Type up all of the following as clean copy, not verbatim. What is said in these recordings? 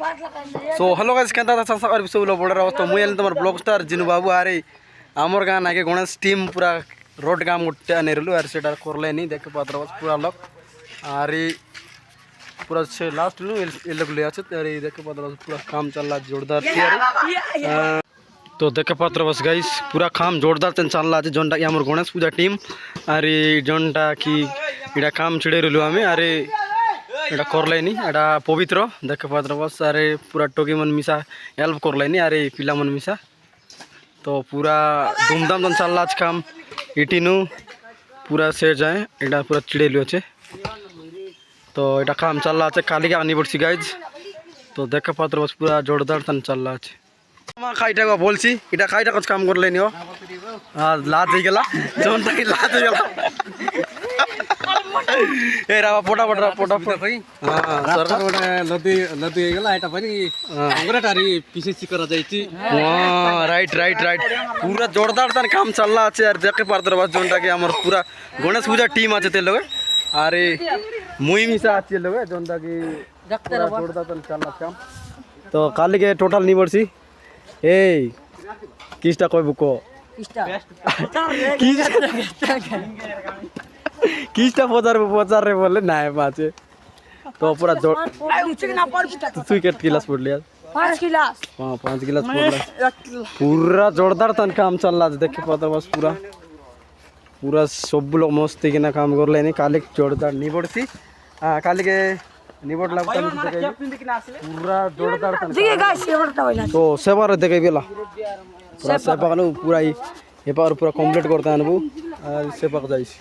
so hello guys Kenta था सब और सब लोग बोल रहा हो तो मुझे तुम्हारे ब्लॉग स्टार जिनु बाबू आरे आमर गान आगे गणेश टीम पूरा रोड काम उठते आने रलु और सेटा करले नहीं देख पात्र बस पूरा लोग आरे पूरा से लास्ट नु ये लोग ले आछे अरे देख पात्र बस पूरा काम चल रहा जोरदार तैयारी तो देख पात्र बस गाइस पूरा काम जोरदार चल रहा है जोनटा कि आमर गणेश पूजा टीम अरे जोनटा कि इडा काम छिड़े रलु आमे अरे এটা করলাইনি এটা পবিত্র দেখে পাত্র বস আরে পুরা টকি মন মিশা হেল্প করলাইনি আরে পিলা মন মিশা তো পুরা ধুমধাম তন চাল্লা আজ কাম ইটিনু পুরা সে যায় এটা পুরা চিড়েলু আছে তো এটা কাম চাল্লা আছে কালিকে আনি পড়ছি গাইজ তো দেখে পাত্র বস পুরা জোরদার তন চাল্লা আছে আমার খাইটা বলছি এটা খাইটা কাজ কাম করলাইনি ও আর লাজ হয়ে গেলা জোনটা কি লাজ হয়ে গেলা ए रावा पोटा पोटा पोटा भाई हां सर लदी लदी गेला एटा पनि अंग्रेटारी पीसीसी करा जाईची हां राइट राइट राइट पूरा जोरदार तन काम चलला আছে আর দেখে পারদর বাস জোনটা কি আমার পুরা গণেশ পূজা টিম আছে তে লগে আরে মুই মিশা আছে লগে জোনটা কি जोरदार तन चलला काम তো কালকে টোটাল নি পড়ছি এই কিসটা কই বুকো কিসটা किसटा पचार रे बोले ना पाचे तो पूरा जोर तू कित गिलास पड़ लिया 5 गिलास हां 5 गिलास पड़ पूरा जोरदार तन काम चल रहा है देखे पता बस पूरा पूरा सब लोग मस्ती के ना काम कर लेनी काले जोरदार नी पड़ती हां काले के निबड़ लागता पूरा जोरदार तन ठीक है गाइस ये बड़ता होइला तो सेबार देखे बेला पूरा सेबा नु पूरा ये पार पूरा कंप्लीट करता है नु सेबा जाइस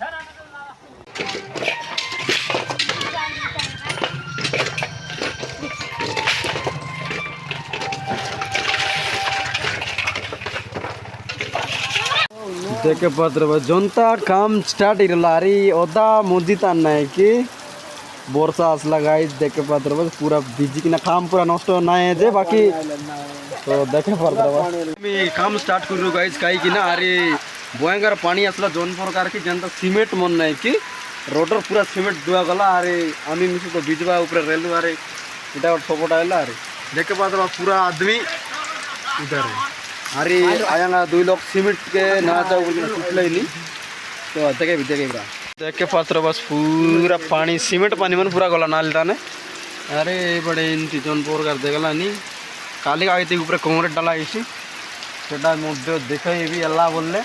देखे पात्र जनता काम स्टार्ट इलारी ओदा मुदी तान नहीं कि बर्षा आसला गाइस देखे पात्र बस पूरा बिजी किना काम पूरा नष्ट ना है जे बाकी तो देखे पात्र मी काम स्टार्ट करू गाइस काई किना अरे भयंकर पानी आसला जोन प्रकार की जनता सीमेंट मन नहीं कि रोडर पूरा सीमेंट दुआ गला अरे आमी मिसे तो बिजवा ऊपर रेलवे अरे इटा सपोर्ट आइला अरे देखे पात्र पूरा आदमी उधर है अरे आया दो लोग सीमेंट के ना जाओ टूटले नहीं तो देखे पात्र बस पूरा पानी सीमेंट पानी मन पूरा गला नाल ताने अरे बड़े इनती जोन पोर कर देगला नहीं काली आगे ऊपर कांग्रेस डाला इसी सेटा मध्य देखे भी अल्लाह बोलले